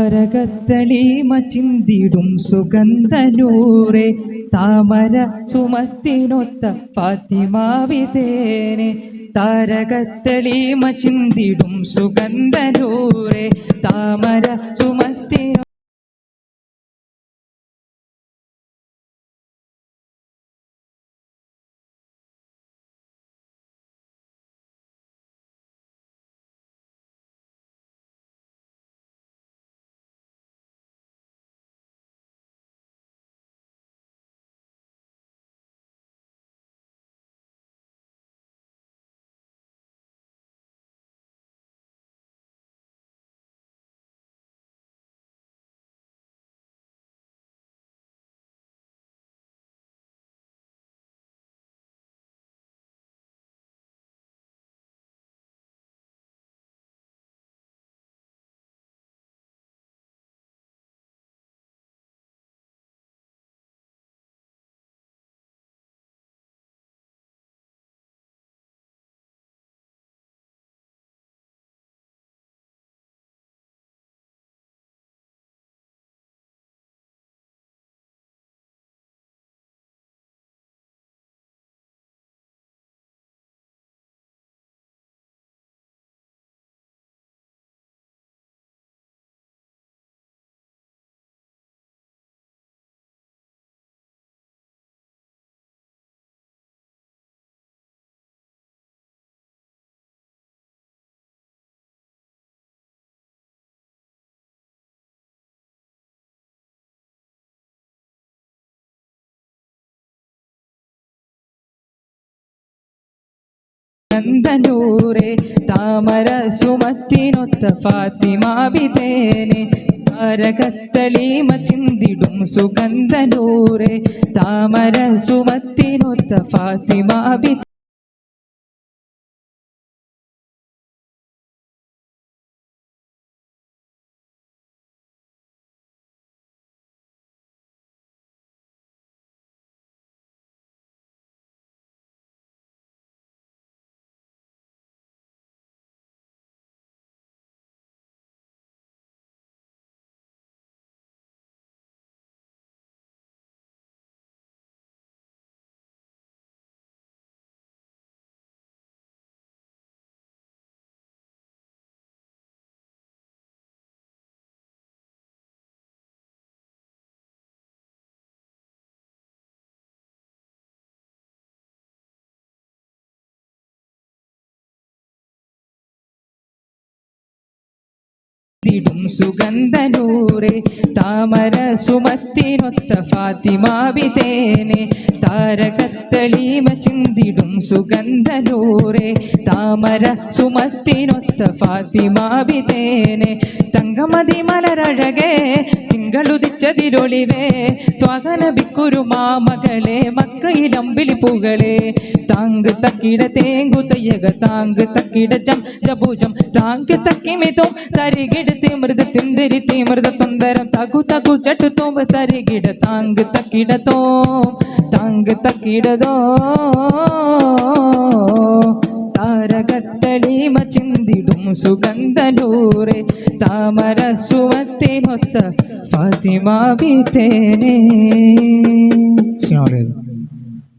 താരകത്തളീമ ചിന്തിടും സുഗന്ധനൂറെ താമര സുമത്തിനൊത്ത ഫാത്തിമാവിതേനെ താരകത്തളീമ ചിന്തിടും സുഗന്ധനൂറെ താമര സുമത്തിനൊത്ത സുഗന്ധനൂറെ താമര സുമത്തിനൊത്ത ഫാത്തിമാവിതേനെ താരകത്തളീമ ചിന്തിടും സുഗന്ധനൂറെ താമര സുമത്തിനൊത്ത ഫാത്തിമാവി സുഗന്ധനൂറെ താമര സുമത്തിനൊത്ത ഫാത്തിമാവിതേനെ താരകത്തളീമ ചിന്തിടും സുഗന്ധനൂറെ താമര സുമത്തിനൊത്ത ഫാത്തിമാവിതേനെ തങ്കമതി മലരഴകേ തിങ്കളുദിച്ചതിരൊളിവേ ത്വകനബിക്കുരു മാമകളെ മക്കയിലമ്പിളി പൂകളെ താങ്ക് തക്കിട തേങ്കു തയ്യക താങ്ക് തക്കിട ജം ജബൂജം താങ്ക് തക്കിമിതോ തരികിട തിമൃത തിന്തിരി തിമൃത തൊന്തരം തകു തകു ചട്ടു തോമ്പ് തരികിട താങ്ക് തക്കിടതോ താങ്ക് തക്കിടതോ താരകത്തളീമ ചിന്തിടും സുഗന്ധനൂറെ താമര സുവത്തിനൊത്ത ഫാത്തിമാവിതേനെ.